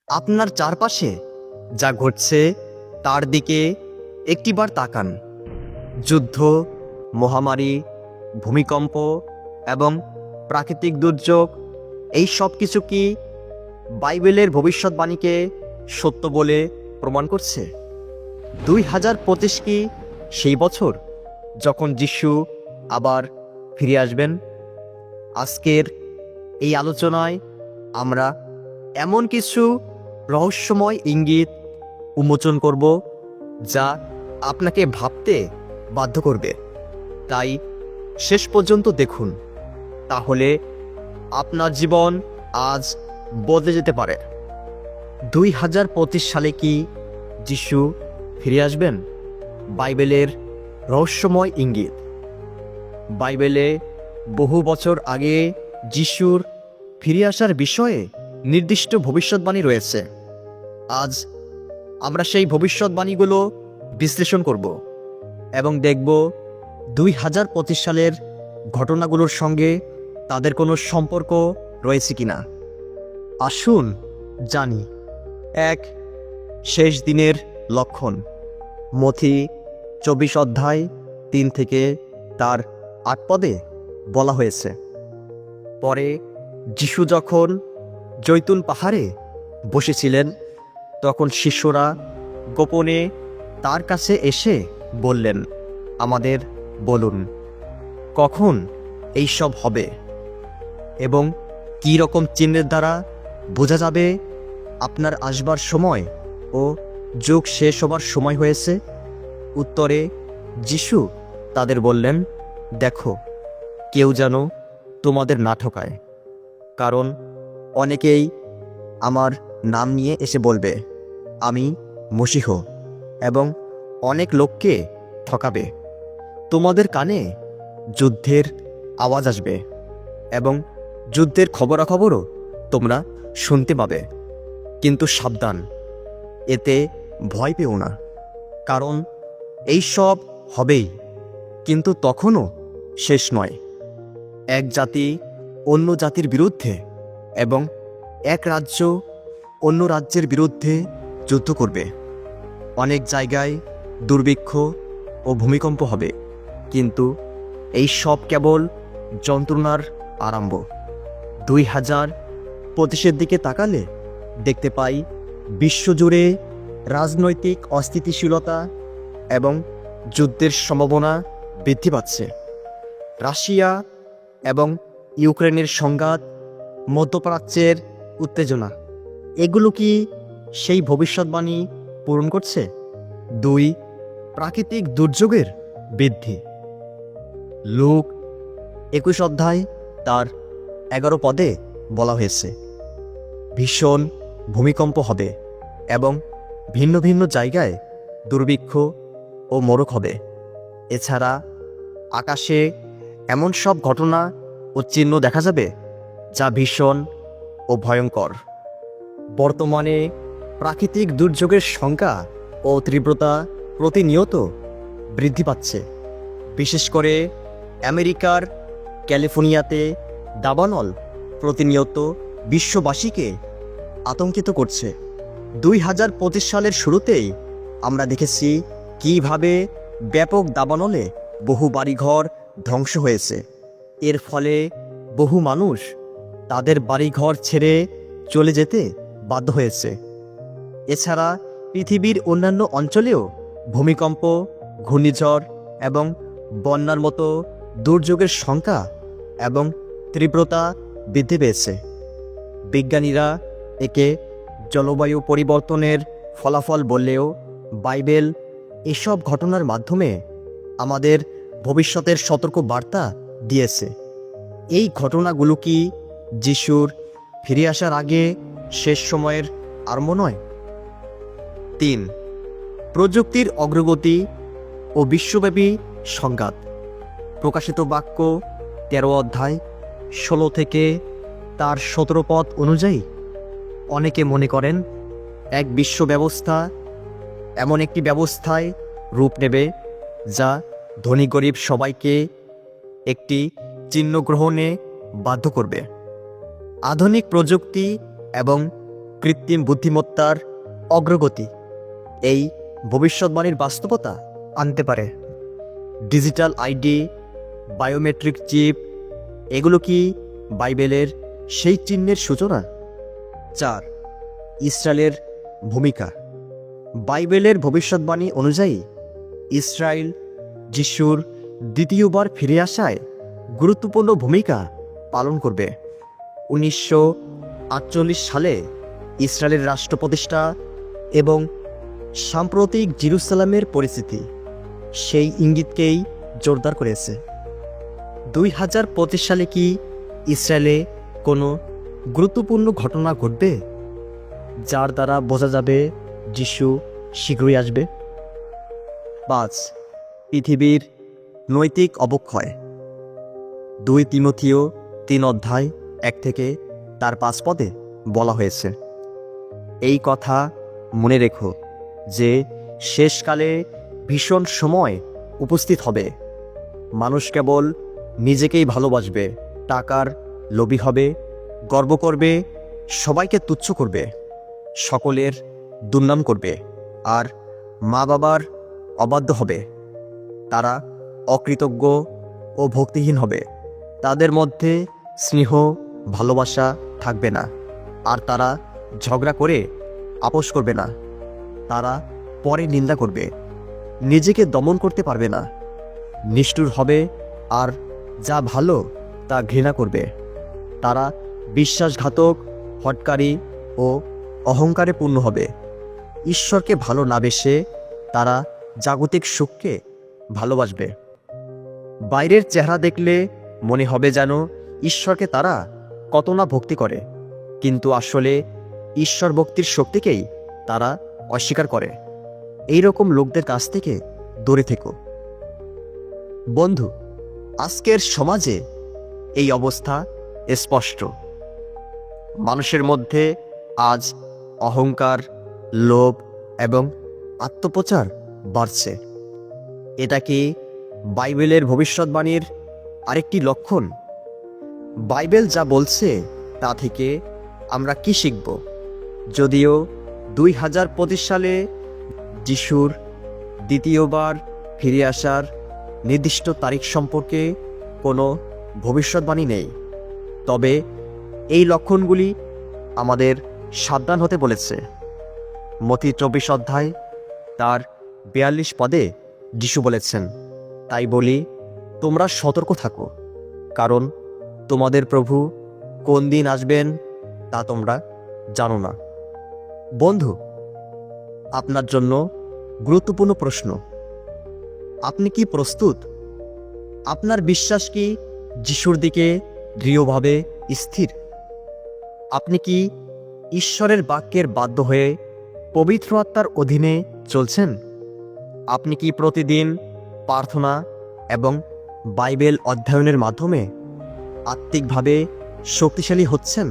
আপনার চারপাশে যা ঘটছে তার দিকে একটিবার তাকান। যুদ্ধ, মহামারী, ভূমিকম্প এবং প্রাকৃতিক দুর্যোগ, এই সব কিছু কি বাইবেলের ভবিষ্যৎবাণীকে সত্য বলে প্রমাণ করছে? 2025 কি সেই বছর যখন যিশু আবার ফিরে আসবেন? আজকের এই আলোচনায় আমরা এমন কিছু রহস্যময় ইঙ্গিত উন্মোচন করব যা আপনাকে ভাবতে বাধ্য করবে। তাই শেষ পর্যন্ত দেখুন, তাহলে আপনার জীবন আজ বদলে যেতে পারে। 2025 সালে কি যিশু ফিরে আসবেন? বাইবেলের রহস্যময় ইঙ্গিত। বাইবেলে বহু বছর আগে যিশুর ফিরে আসার বিষয়ে নির্দিষ্ট ভবিষ্যৎবাণী রয়েছে। আজ আমরা সেই ভবিষ্যৎবাণীগুলো বিশ্লেষণ করব এবং দেখব 2025 সালের ঘটনাগুলোর সঙ্গে তাদের কোনো সম্পর্ক রয়েছে কিনা। আসুন জানি। 1. শেষ দিনের লক্ষণ। মথি 24 অধ্যায় 3 থেকে তার 8 পদে বলা হয়েছে, পরে যিশু যখন জৈতুন পাহাড়ে বসেছিলেন তখন শিষ্যরা গোপনে তার কাছে এসে বললেন, আমাদের বলুন, কখন এই সব হবে এবং কী রকম চিহ্নের দ্বারা বোঝা যাবে আপনার আসবার সময় ও যুগ শেষ হবার সময় হয়েছে? উত্তরে যিশু তাদের বললেন, দেখো, কেউ যেন তোমাদের না ঠকায়, কারণ অনেকেই আমার নাম নিয়ে এসে বলবে, আমি মশীহ, এবং অনেক লোককে ঠকাবে। তোমাদের কানে যুদ্ধের আওয়াজ আসবে এবং যুদ্ধের খবরাখবরও তোমরা শুনতে পাবে, কিন্তু সাবধান, এতে ভয় পেও না, কারণ এই সব হবেই, কিন্তু তখনও শেষ নয়। এক জাতি অন্য জাতির বিরুদ্ধে এবং এক রাজ্য অন্য রাজ্যের বিরুদ্ধে যুদ্ধ করবে। অনেক জায়গায় দুর্ভিক্ষ ও ভূমিকম্প হবে, কিন্তু এই সব কেবল যন্ত্রণার আরম্ভ। 2025 দিকে তাকালে দেখতে পাই বিশ্বজুড়ে রাজনৈতিক অস্থিতিশীলতা এবং যুদ্ধের সম্ভাবনা বৃদ্ধি পাচ্ছে। রাশিয়া এবং ইউক্রেনের সংঘাত, মধ্যপ্রাচ্যের উত্তেজনা, এগুলো কি সেই ভবিষ্যৎবাণী পূরণ করছে? 2. প্রাকৃতিক দুর্যোগের বৃদ্ধি। লূক 21 অধ্যায় তার 11 পদে বলা হয়েছে, ভীষণ ভূমিকম্প হবে এবং ভিন্ন ভিন্ন জায়গায় দুর্ভিক্ষ ও মরক হবে। এছাড়া আকাশে এমন সব ঘটনা ও চিহ্ন দেখা যাবে যা ভীষণ ও ভয়ঙ্কর। বর্তমানে প্রাকৃতিক দুর্যোগের সংখ্যা ও তীব্রতা প্রতিনিয়ত বৃদ্ধি পাচ্ছে। বিশেষ করে আমেরিকার ক্যালিফোর্নিয়াতে দাবানল প্রতিনিয়ত বিশ্ববাসীকে আতঙ্কিত করছে। 2025 সালের শুরুতেই আমরা দেখেছি কীভাবে ব্যাপক দাবানলে বহু বাড়িঘর ধ্বংস হয়েছে। এর ফলে বহু মানুষ তাদের বাড়িঘর ছেড়ে চলে যেতে বাধ্য হয়েছে। এছাড়া পৃথিবীর অন্যান্য অঞ্চলেও ভূমিকম্প, ঘূর্ণিঝড় এবং বন্যার মতো দুর্যোগের সংখ্যা এবং তীব্রতা বৃদ্ধি পেয়েছে। বিজ্ঞানীরা একে জলবায়ু পরিবর্তনের ফলাফল বললেও বাইবেল এসব ঘটনার মাধ্যমে আমাদের ভবিষ্যতের সতর্ক বার্তা দিয়েছে। এই ঘটনাগুলো কি যিশুর ফিরে আসার আগে শেষ সময়ের আরম্ভ নয়? 3. প্রযুক্তির অগ্রগতি ও বিশ্বব্যাপী সংঘাত। প্রকাশিত বাক্য 13 অধ্যায় 16 থেকে তার 17 পদ অনুযায়ী অনেকে মনে করেন এক বিশ্ব ব্যবস্থা এমন একটি ব্যবস্থায় রূপ নেবে যা ধনী গরিব সবাইকে একটি চিহ্ন গ্রহণে বাধ্য করবে। আধুনিক প্রযুক্তি এবং কৃত্রিম বুদ্ধিমত্তার অগ্রগতি এই ভবিষ্যৎবাণীর বাস্তবতা আনতে পারে। ডিজিটাল আইডি, বায়োমেট্রিক চিপ, এগুলো কি বাইবেলের সেই চিহ্নের সূচনা? 4. ইসরায়েলের ভূমিকা। বাইবেলের ভবিষ্যৎবাণী অনুযায়ী ইসরায়েল যিশুর দ্বিতীয়বার ফিরে আসায় গুরুত্বপূর্ণ ভূমিকা পালন করবে। 1948 সালে ইসরায়েলের রাষ্ট্র প্রতিষ্ঠা এবং সাম্প্রতিক জেরুসালেমের পরিস্থিতি সেই ইঙ্গিতকেই জোরদার করেছে। 2025 সালে কি ইসরায়েলে কোনো গুরুত্বপূর্ণ ঘটনা ঘটবে যার দ্বারা বোঝা যাবে যিশু শীঘ্রই আসবে? 5. পৃথিবীর নৈতিক অবক্ষয়। 2 তিমথিও 3 অধ্যায় 1 থেকে তার 5 পদে বলা হয়েছে, এই কথা মনে রেখো যে শেষকালে ভীষণ সময় উপস্থিত হবে। মানুষ কেবল নিজেকেই ভালোবাসবে, টাকার লোভী হবে, গর্ব করবে, সবাইকে তুচ্ছ করবে, সকলের দুর্নাম করবে আর মা বাবার অবাধ্য হবে। তারা অকৃতজ্ঞ ও ভক্তিহীন হবে। তাদের মধ্যে স্নেহ ভালোবাসা থাকবে না, আর তারা ঝগড়া করে আপোষ করবে না। তারা পরে নিন্দা করবে, নিজেকে দমন করতে পারবে না, নিষ্ঠুর হবে আর যা ভালো তা ঘৃণা করবে। তারা বিশ্বাসঘাতক, হটকারী ও অহংকারে পূর্ণ হবে। ঈশ্বরকে ভালো না বেসে তারা জাগতিক সুখকে ভালোবাসবে। বাইরের চেহারা দেখলে মনে হবে যেন ঈশ্বরকে তারা কত না ভক্তি করে, কিন্তু আসলে ঈশ্বর ভক্তির শক্তিকেই তারা অস্বীকার করে। এই রকম লোকদের কাছ থেকে দূরে থেকো। বন্ধু, আজকের সমাজে এই অবস্থা স্পষ্ট। মানুষের মধ্যে আজ অহংকার, লোভ এবং আত্মপ্রচার বাড়ছে। এটা কি বাইবেলের ভবিষ্যৎবাণীর আরেকটি লক্ষণ? বাইবেল যা বলছে তা থেকে আমরা কি শিখব? যদিও 2025 সালে যিশুর দ্বিতীয়বার ফিরে আসার নির্দিষ্ট তারিখ সম্পর্কে কোনো ভবিষ্যৎবাণী নেই, তবে এই লক্ষণগুলি আমাদের সাবধান হতে বলেছে। মথি 24 অধ্যায় তার 42 পদে যিশু বলেছেন, তাই বলি তোমরা সতর্ক থাকো, কারণ তোমাদের প্রভু কোন দিন আসবেন তা তোমরা জানো না। বন্ধু, আপনার জন্য গুরুত্বপূর্ণ প্রশ্ন, আপনি কি প্রস্তুত? আপনার বিশ্বাস কি যিশুর দিকে দৃঢ়ভাবে স্থির? আপনি কি ঈশ্বরের বাক্যের বাধ্য হয়ে পবিত্র আত্মার অধীনে চলছেন? আপনি কি প্রতিদিন প্রার্থনা এবং বাইবেল অধ্যয়নের মাধ্যমে আত্মিকভাবে শক্তিশালী হচ্ছেন?